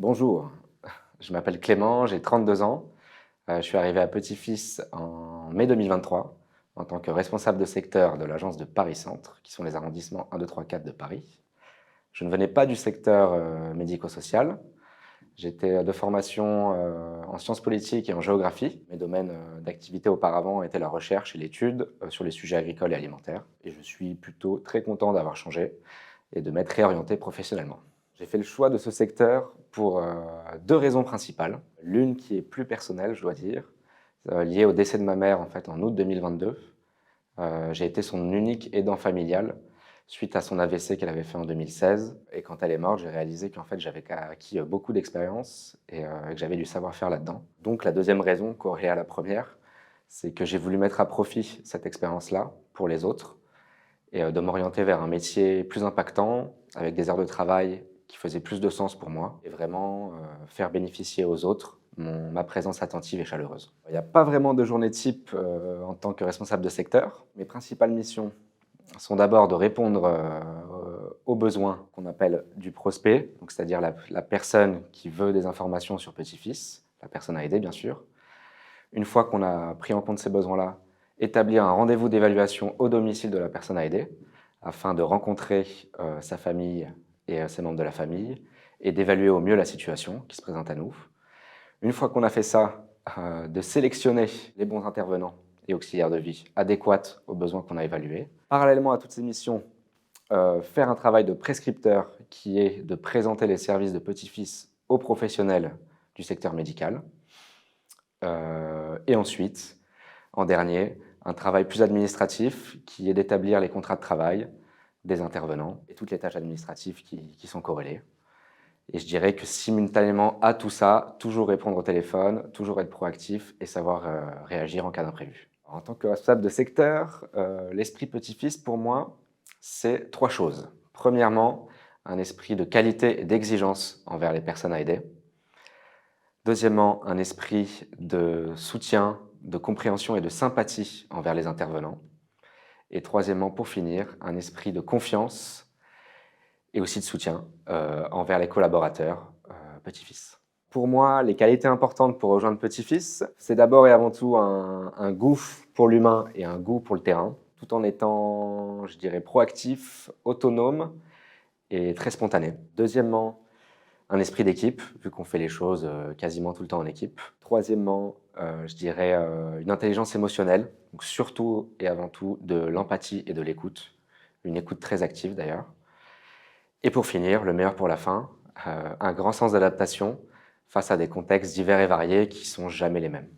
Bonjour, je m'appelle Clément, j'ai 32 ans. Je suis arrivé à Petit-Fils en mai 2023 en tant que responsable de secteur de l'agence de Paris Centre, qui sont les arrondissements 1, 2, 3, 4 de Paris. Je ne venais pas du secteur médico-social. J'étais de formation en sciences politiques et en géographie. Mes domaines d'activité auparavant étaient la recherche et l'étude sur les sujets agricoles et alimentaires. Et je suis plutôt très content d'avoir changé et de m'être réorienté professionnellement. J'ai fait le choix de ce secteur pour deux raisons principales. L'une qui est plus personnelle, je dois dire, liée au décès de ma mère en fait, en août 2022. J'ai été son unique aidant familial suite à son AVC qu'elle avait fait en 2016. Et quand elle est morte, j'ai réalisé qu'en fait, j'avais acquis beaucoup d'expérience et que j'avais du savoir-faire là-dedans. Donc la deuxième raison, corrélée à la première, c'est que j'ai voulu mettre à profit cette expérience-là pour les autres et de m'orienter vers un métier plus impactant, avec des heures de travail qui faisaient plus de sens pour moi, et vraiment faire bénéficier aux autres ma présence attentive et chaleureuse. Il n'y a pas vraiment de journée type en tant que responsable de secteur. Mes principales missions sont d'abord de répondre aux besoins qu'on appelle du prospect, c'est-à-dire la personne qui veut des informations sur Petit-Fils, la personne à aider bien sûr. Une fois qu'on a pris en compte ces besoins-là, établir un rendez-vous d'évaluation au domicile de la personne à aider, afin de rencontrer sa famille et ses membres de la famille, et d'évaluer au mieux la situation qui se présente à nous. Une fois qu'on a fait ça, de sélectionner les bons intervenants et auxiliaires de vie adéquats aux besoins qu'on a évalués. Parallèlement à toutes ces missions, faire un travail de prescripteur qui est de présenter les services de Petit-Fils aux professionnels du secteur médical. Et ensuite, en dernier, un travail plus administratif qui est d'établir les contrats de travail des intervenants et toutes les tâches administratives qui sont corrélées. Et je dirais que simultanément à tout ça, toujours répondre au téléphone, toujours être proactif et savoir réagir en cas d'imprévu. En tant que responsable de secteur, l'esprit Petit-Fils, pour moi, c'est trois choses. Premièrement, un esprit de qualité et d'exigence envers les personnes à aider. Deuxièmement, un esprit de soutien, de compréhension et de sympathie envers les intervenants. Et troisièmement, pour finir, un esprit de confiance et aussi de soutien envers les collaborateurs Petit-Fils. Pour moi, les qualités importantes pour rejoindre Petit-Fils, c'est d'abord et avant tout un goût pour l'humain et un goût pour le terrain, tout en étant, je dirais, proactif, autonome et très spontané. Deuxièmement, un esprit d'équipe, vu qu'on fait les choses quasiment tout le temps en équipe. Troisièmement, je dirais une intelligence émotionnelle, donc surtout et avant tout de l'empathie et de l'écoute, une écoute très active d'ailleurs. Et pour finir, le meilleur pour la fin, un grand sens d'adaptation face à des contextes divers et variés qui ne sont jamais les mêmes.